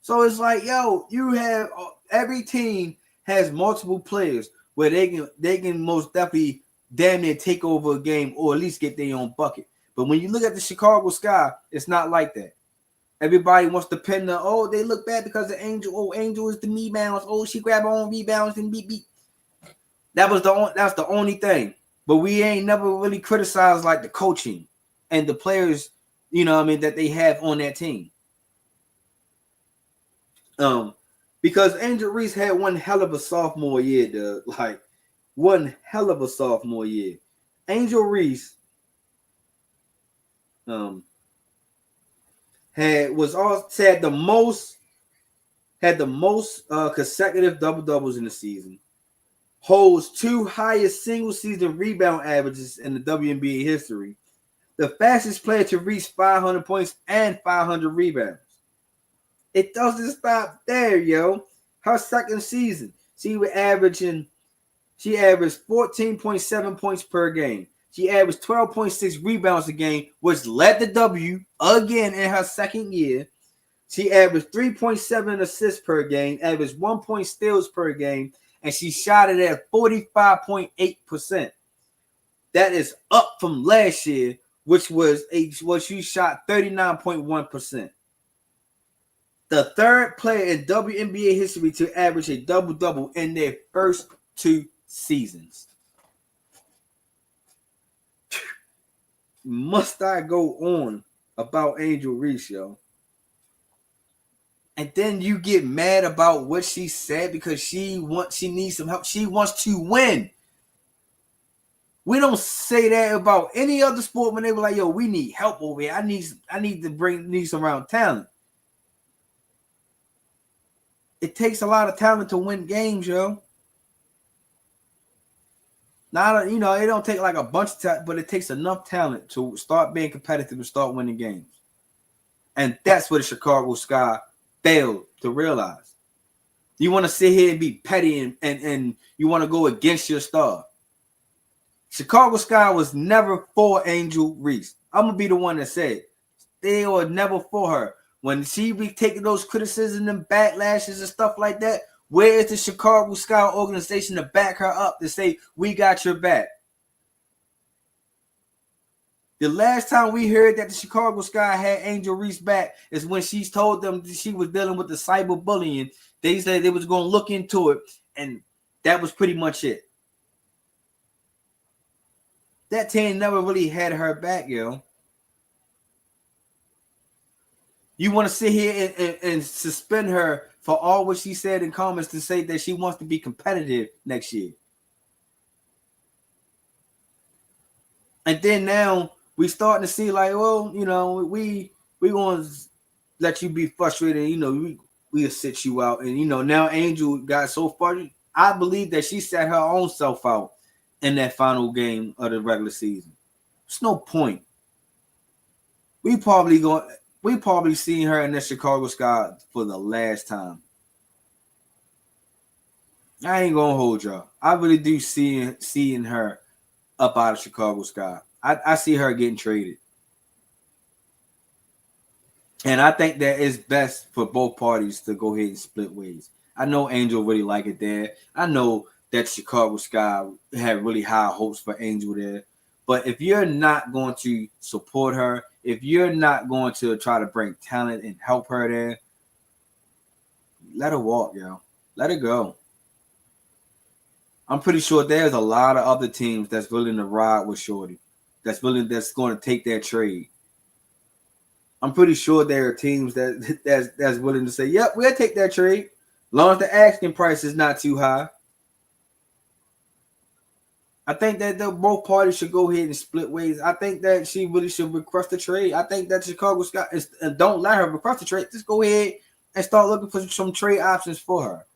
So it's like, you have every team has multiple players where they can most definitely damn near take over a game or at least get their own bucket. But when you look at the Chicago Sky, it's not like that. Everybody wants to pin they look bad because the Angel. Oh, Angel is the rebounds. Oh, she grabbed her own rebounds and beat. That's the only thing. But we ain't never really criticized like the coaching and the players, that they have on that team. Because Angel Reese had one hell of a sophomore year, dude. Like, one hell of a sophomore year. Angel Reese had the most consecutive double doubles in the season. Holds 2 highest single season rebound averages in the WNBA history. The fastest player to reach 500 points and 500 rebounds. It doesn't stop there, yo. Her second season, she averaged 14.7 points per game. She averaged 12.6 rebounds a game, which led the W again in her second year. She averaged 3.7 assists per game, averaged 1 point steals per game, and she shot it at 45.8%. That is up from last year, which she shot 39.1%. The third player in WNBA history to average a double-double in their first 2 seasons. Must I go on about Angel Reese, yo? And then you get mad about what she said because she needs some help. She wants to win. We don't say that about any other sport when they were like, yo, we need help over here. I need some around talent. It takes a lot of talent to win games, yo. It don't take like a bunch of talent, but it takes enough talent to start being competitive and start winning games. And that's what the Chicago Sky failed to realize. You want to sit here and be petty and you want to go against your star. Chicago Sky was never for Angel Reese. I'm going to be the one that said they were never for her. When she be taking those criticisms and backlashes and stuff like that, where is the Chicago Sky organization to back her up to say, we got your back? The last time we heard that the Chicago Sky had Angel Reese back is when she told them that she was dealing with the cyberbullying. They said they was going to look into it, and that was pretty much it. That team never really had her back, yo. You want to sit here and suspend her for all what she said in comments to say that she wants to be competitive next year. And then now we starting to see like, well, we going to let you be frustrated. We'll sit you out. And, now Angel got so far. I believe that she set her own self out in that final game of the regular season. There's no point. We probably seen her in the Chicago Sky for the last time. I ain't gonna hold y'all. I really do seeing her up out of Chicago Sky. I see her getting traded. And I think that it's best for both parties to go ahead and split ways. I know Angel really like it there. I know that Chicago Sky had really high hopes for Angel there. But if you're not going to support her, if you're not going to try to bring talent and help her there, let her walk, yo. Let her go. I'm pretty sure there's a lot of other teams that's willing to ride with Shorty. That's going to take that trade. I'm pretty sure there are teams that's willing to say, yep, we'll take that trade. As long as the asking price is not too high. I think that both parties should go ahead and split ways. I think that she really should request a trade. I think that Chicago Sky don't let her request a trade. Just go ahead and start looking for some trade options for her.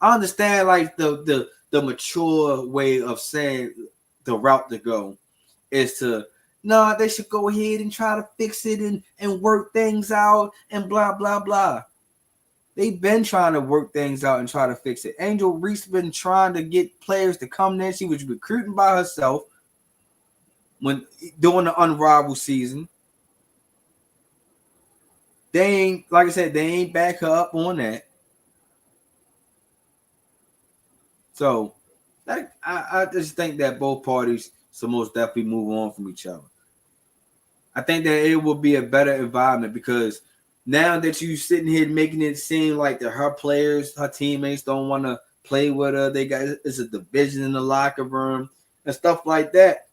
I understand like the mature way of saying the route to go is to they should go ahead and try to fix it and work things out and blah blah blah. They've been trying to work things out and try to fix it. Angel Reese been trying to get players to come there. She was recruiting by herself when during the unrivaled season. They ain't, like I said, they ain't back her up on that. So I just think that both parties should most definitely move on from each other. I think that it will be a better environment because now that you sitting here making it seem like that her players, her teammates don't want to play with her. It's a division in the locker room and stuff like that.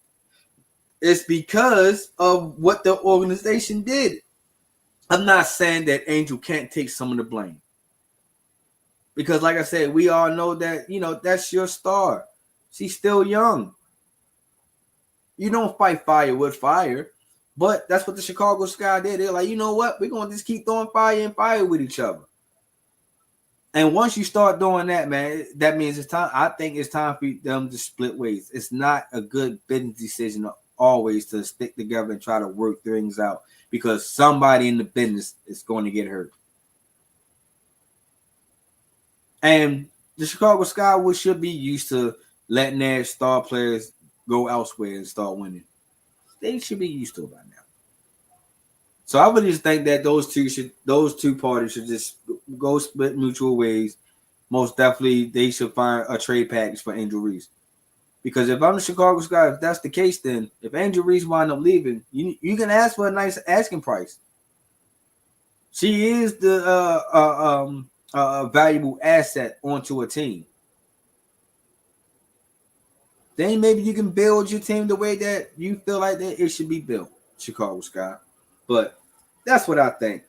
It's because of what the organization did. I'm not saying that Angel can't take some of the blame. Because like I said, we all know that, that's your star. She's still young. You don't fight fire with fire. But that's what the Chicago Sky did. They're like, you know what? We're going to just keep throwing fire and fire with each other. And once you start doing that, man, that means it's time. I think it's time for them to split ways. It's not a good business decision always to stick together and try to work things out because somebody in the business is going to get hurt. And the Chicago Sky should be used to letting their star players go elsewhere and start winning. They should be used to it by now. So I would just think that those two parties should just go split mutual ways. Most definitely, they should find a trade package for Angel Reese. Because if I'm the Chicago Sky, if that's the case, then if Angel Reese wind up leaving, you can ask for a nice asking price. She is the valuable asset onto a team. Then maybe you can build your team the way that you feel like that it should be built, Chicago Sky. But that's what I think.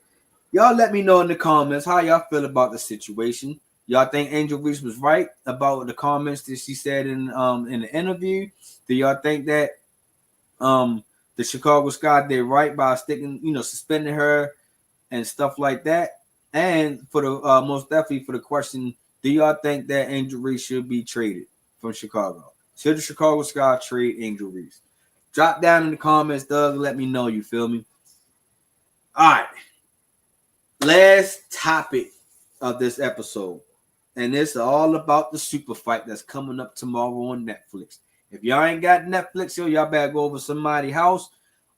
Y'all let me know in the comments how y'all feel about the situation. Y'all think Angel Reese was right about the comments that she said in the interview? Do y'all think that the Chicago Sky did right by suspending her and stuff like that? And for the most definitely for the question, do y'all think that Angel Reese should be traded from Chicago? Should the Chicago Sky trade Angel Reese? Drop down in the comments, Doug. Let me know. You feel me? All right. Last topic of this episode. And it's all about the super fight that's coming up tomorrow on Netflix. If y'all ain't got Netflix, y'all better go over somebody's house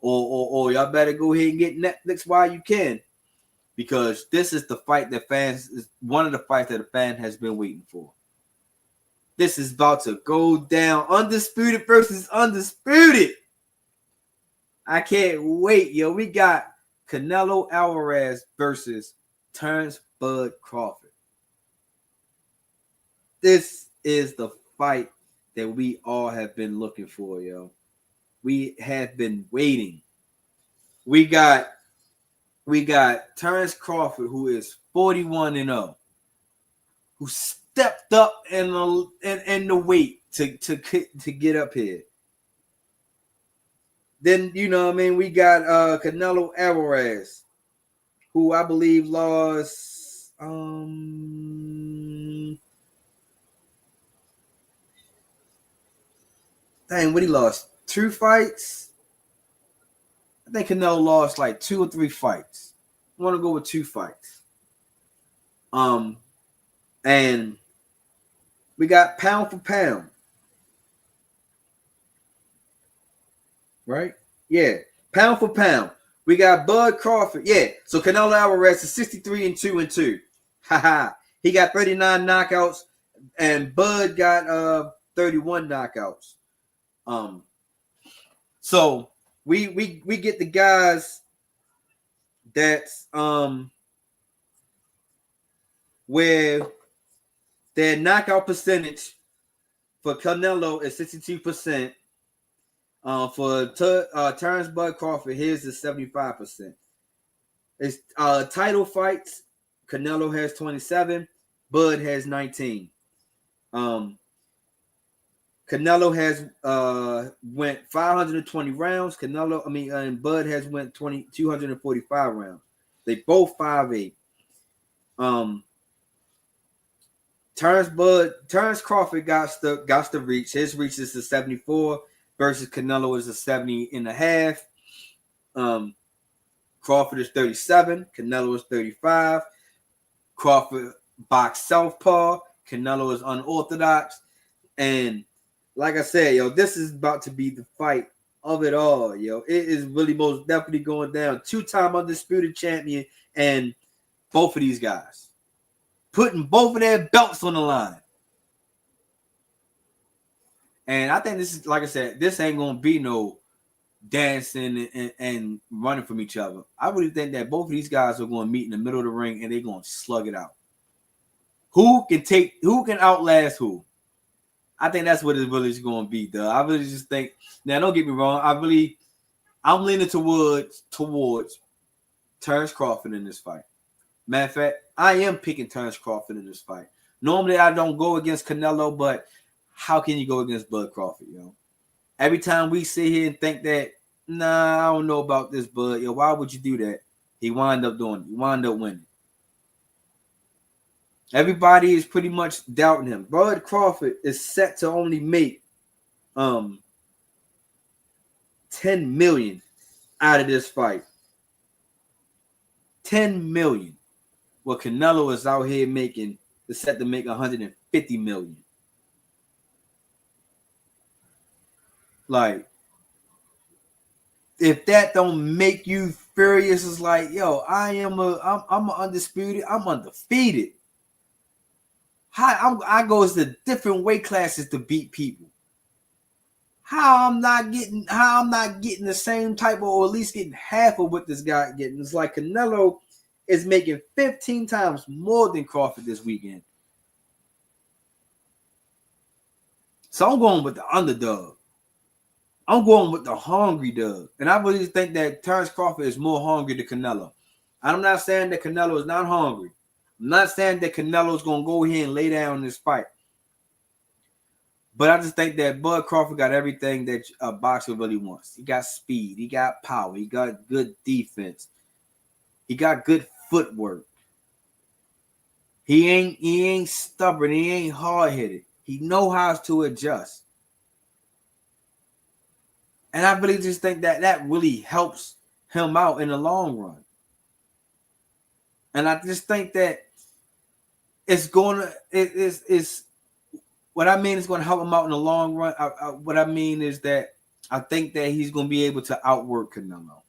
or y'all better go ahead and get Netflix while you can. Because this is the fight that is one of the fights that the fan has been waiting for. This is about to go down. Undisputed versus Undisputed. I can't wait, yo. We got Canelo Alvarez versus Terrence Bud Crawford. This is the fight that we all have been looking for, yo. We have been waiting. We got Terrence Crawford, who is 41-0, who stepped up in the weight to get up here. Then, we got Canelo Alvarez, who I believe lost what he lost? 2 fights? I think Canelo lost like 2 or 3 fights. I want to go with 2 fights. And we got pound for pound. Right? Yeah. Pound for pound. We got Bud Crawford. Yeah. So Canelo Alvarez is 63-2-2. Haha. He got 39 knockouts. And Bud got 31 knockouts. So we get the guys that's where their knockout percentage for Canelo is 62%. For Terrence Bud Crawford, his is 75%. It's title fights. Canelo has 27. Bud has 19. Canelo has went 520 rounds. And Bud has went 245 rounds. They both 5'8". Terrence Crawford got the reach. His reach is the 74 versus Canelo is a 70.5. Crawford is 37. Canelo is 35. Crawford box southpaw. Canelo is unorthodox. And like I said, yo, this is about to be the fight of it all, yo. It is really most definitely going down. 2-time undisputed champion and both of these guys putting both of their belts on the line. And I think this is, like I said, this ain't going to be no dancing and running from each other. I really think that both of these guys are going to meet in the middle of the ring and they're going to slug it out. Who can outlast who? I think that's what it really is going to be, though. I really just think, now don't get me wrong, I'm leaning towards Terrence Crawford in this fight. Matter of fact, I am picking Terrence Crawford in this fight. Normally, I don't go against Canelo, but how can you go against Bud Crawford, yo? Every time we sit here and think that, nah, I don't know about this, but yo, why would you do that? He wound up doing it. He wound up winning. Everybody is pretty much doubting him. Bud Crawford is set to only make $10 million out of this fight. $10 million. Well, Canelo is out here is set to make $150 million. Like, if that don't make you furious, it's like, yo, I'm undisputed. I'm undefeated. I goes to different weight classes to beat people. How I'm not getting the same type of, or at least getting half of what this guy getting. It's like Canelo is making 15 times more than Crawford this weekend. So I'm going with the underdog. I'm going with the hungry dog. And I really think that Terrence Crawford is more hungry than Canelo. I'm not saying that Canelo is not hungry. I'm not saying that Canelo is going to go here and lay down in this fight. But I just think that Bud Crawford got everything that a boxer really wants. He got speed. He got power. He got good defense. He got good footwork. He ain't stubborn. He ain't hard-headed. He knows how to adjust. And I really just think that really helps him out in the long run. And I just think that it's what I mean is going to help him out in the long run. What I mean is that I think that he's going to be able to outwork Canelo.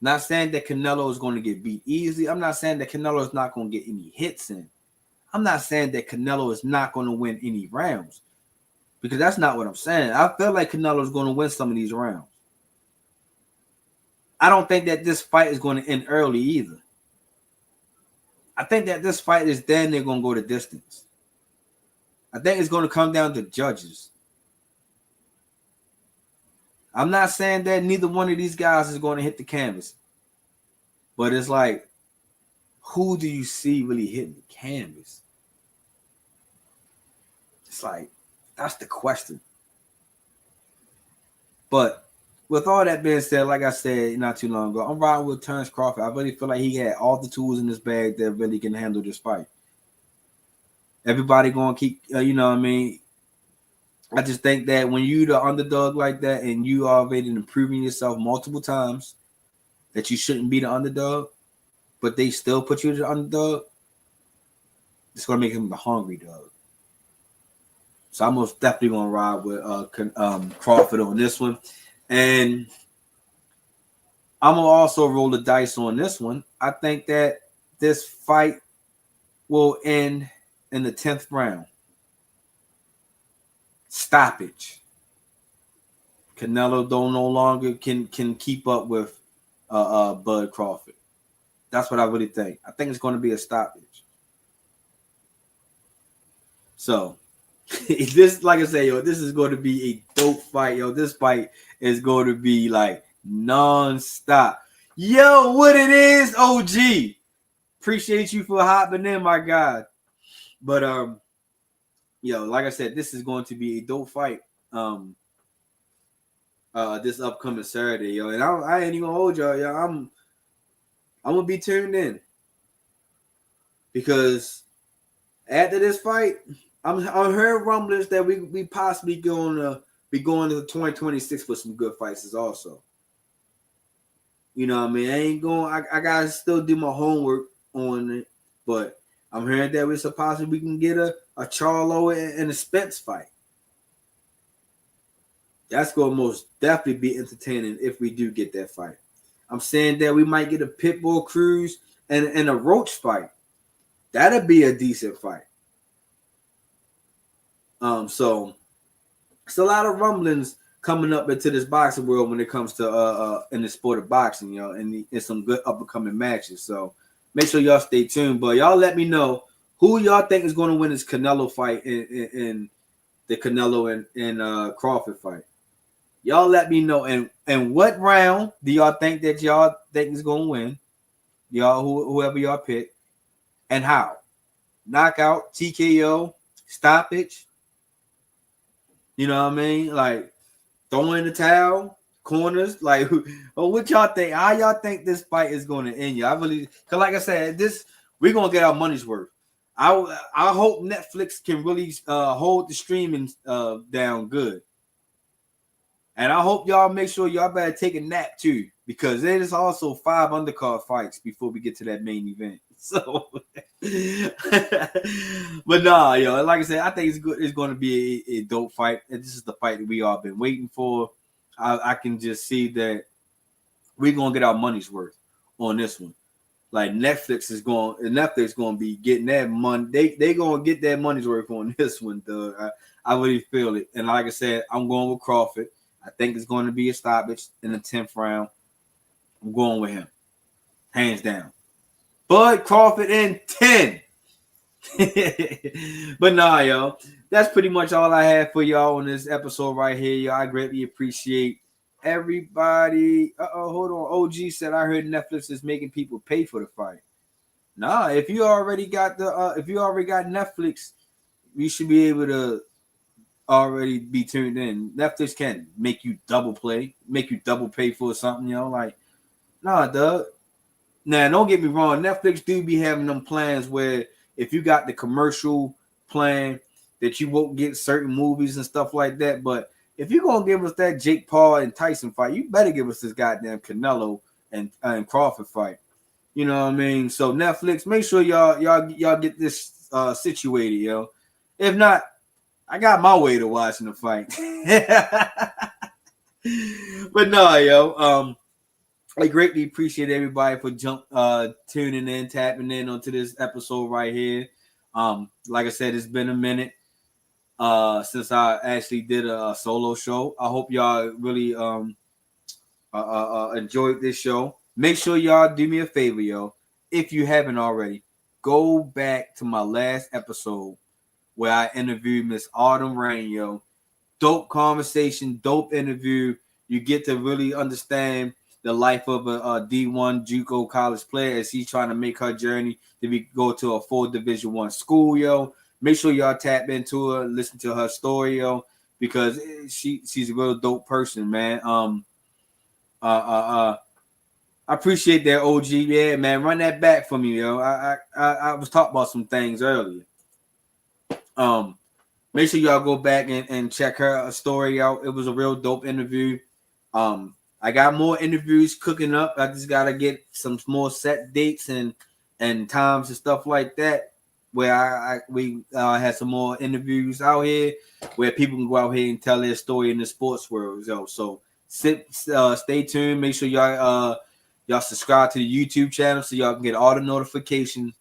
Not saying that Canelo is going to get beat easily. I'm not saying that Canelo is not going to get any hits in. I'm not saying that Canelo is not going to win any rounds. Because that's not what I'm saying. I feel like Canelo is going to win some of these rounds. I don't think that this fight is going to end early either. I think that this fight is then they're going to go the distance. I think it's going to come down to judges. I'm not saying that neither one of these guys is going to hit the canvas. But it's like, who do you see really hitting the canvas? It's like, that's the question. But with all that being said, like I said not too long ago, I'm riding with Terrence Crawford. I really feel like he had all the tools in his bag that really can handle this fight. Everybody going to keep, you know what I mean? I just think that when you the underdog like that and you already improving yourself multiple times, that you shouldn't be the underdog, but they still put you as the underdog, it's going to make him the hungry dog. So I'm most definitely going to ride with Crawford on this one. And I'm going to also roll the dice on this one. I think that this fight will end in the 10th round. Stoppage. Canelo no longer can keep up with Bud Crawford. That's what I really think. I think it's going to be a stoppage. So this, like I say, yo, this is going to be a dope fight, yo. This fight is going to be like non-stop. Yo, what it is, OG. Appreciate you for hopping in, my God. But yo, like I said, this is going to be a dope fight. This upcoming Saturday, yo, and I ain't even gonna hold y'all, yo. I'm gonna be tuned in because after this fight, I'm hearing rumblings that we possibly going to be going to 2026 with some good fights also. You know what I mean? I ain't going. I gotta still do my homework on it, but I'm hearing that we possibly can get a Charlo and a Spence fight. That's going to most definitely be entertaining if we do get that fight. I'm saying that we might get a Pitbull Cruz and a Roach fight. That'd be a decent fight. So it's a lot of rumblings coming up into this boxing world when it comes to in the sport of boxing, you know, and some good up and coming matches. So make sure y'all stay tuned. But y'all let me know who y'all think is going to win this Canelo fight in the Canelo and Crawford fight. Y'all let me know. And what round do y'all think that y'all think is going to win? Y'all, whoever y'all pick. And how? Knockout, TKO, stoppage. You know what I mean? Like, throw in the towel. corners. Like, what y'all think? How y'all think this fight is going to end? You, I really, cause like I said, we're gonna get our money's worth. I hope Netflix can really hold the streaming down good, and I hope y'all make sure y'all better take a nap too, because there is also 5 undercard fights before we get to that main event. So, but nah, yo, like I said, I think it's good. It's going to be a dope fight, and this is the fight that we all been waiting for. I can just see that we're gonna get our money's worth on this one. Like Netflix going to be getting that money. They gonna get that money's worth on this one, though. I really feel it. And like I said, I'm going with Crawford. I think it's going to be a stoppage in the 10th round. I'm going with him, hands down. Bud Crawford in 10. But nah, yo, that's pretty much all I have for y'all on this episode right here. Yo, I greatly appreciate everybody. Hold on. OG said I heard Netflix is making people pay for the fight. Nah, if you already got Netflix, you should be able to already be tuned in. Netflix can make you double pay for something, you know, like, nah, Doug. Now, don't get me wrong. Netflix do be having them plans where if you got the commercial plan that you won't get certain movies and stuff like that. But if you're going to give us that Jake Paul and Tyson fight, you better give us this goddamn Canelo and Crawford fight. You know what I mean? So Netflix, make sure y'all get this situated, yo. If not, I got my way to watching the fight. But no, yo. I greatly appreciate everybody for tuning in, tapping in onto this episode right here. Like I said, it's been a minute since I actually did a solo show. I hope y'all really enjoyed this show. Make sure y'all do me a favor, yo. If you haven't already, go back to my last episode where I interviewed Miss Autumn Rain, yo. Dope conversation, dope interview. You get to really understand the life of a D1 JUCO college player as she's trying to make her journey to go to a full Division I school, yo. Make sure y'all tap into her, listen to her story, yo, because she's a real dope person, man. I appreciate that, OG. Yeah, man, run that back for me, yo. I was talking about some things earlier. Make sure y'all go back and check her story out. It was a real dope interview. I got more interviews cooking up. I just gotta get some more set dates and times and stuff like that, where we had some more interviews out here where people can go out here and tell their story in the sports world. So stay tuned. Make sure y'all subscribe to the YouTube channel so y'all can get all the notifications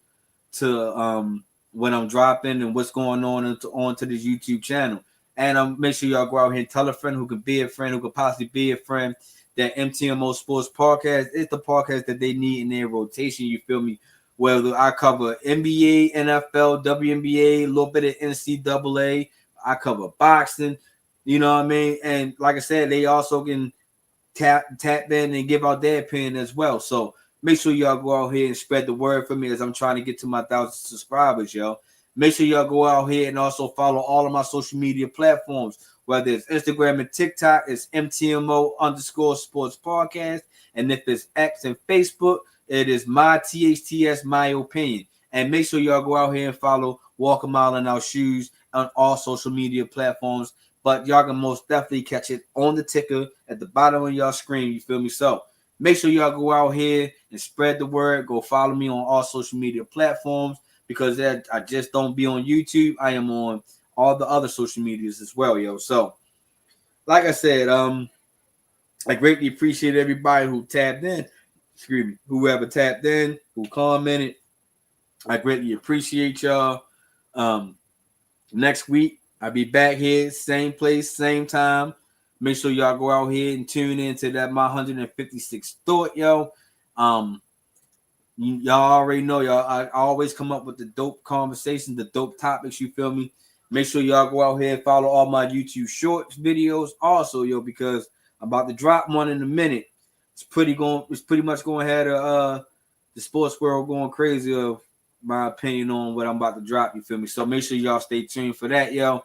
to when I'm dropping and what's going on onto the YouTube channel. And make sure y'all go out here and tell a friend who could be a friend, who could possibly be a friend, that MTMO Sports Podcast is the podcast that they need in their rotation. You feel me? Whether I cover NBA, NFL, WNBA, a little bit of NCAA, I cover boxing, you know what I mean? And like I said, they also can tap in and give out their opinion as well. So make sure y'all go out here and spread the word for me as I'm trying to get to my 1,000 subscribers, yo. Make sure y'all go out here and also follow all of my social media platforms. Whether it's Instagram and TikTok, it's MTMO_sports podcast. And if it's X and Facebook, it is my THTS, my opinion. And make sure y'all go out here and follow Walk a Mile in Our Shoes on all social media platforms. But y'all can most definitely catch it on the ticker at the bottom of y'all screen. You feel me? So make sure y'all go out here and spread the word. Go follow me on all social media platforms, because I just don't be on YouTube. I am on all the other social medias as well, yo. So, like I said, I greatly appreciate everybody who tapped in. Excuse me, whoever tapped in, who commented. I greatly appreciate y'all. Next week, I'll be back here, same place, same time. Make sure y'all go out here and tune into that My 156 Thought, yo. Y'all already know, y'all. I always come up with the dope conversations, the dope topics. You feel me? Make sure y'all go out here and follow all my YouTube Shorts videos, also, yo, because I'm about to drop one in a minute. It's pretty much going to have the sports world going crazy of my opinion on what I'm about to drop. You feel me? So make sure y'all stay tuned for that, yo.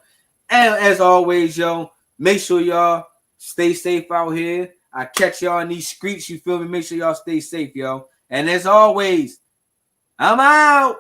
And as always, yo, make sure y'all stay safe out here. I catch y'all in these streets. You feel me? Make sure y'all stay safe, yo. And as always, I'm out.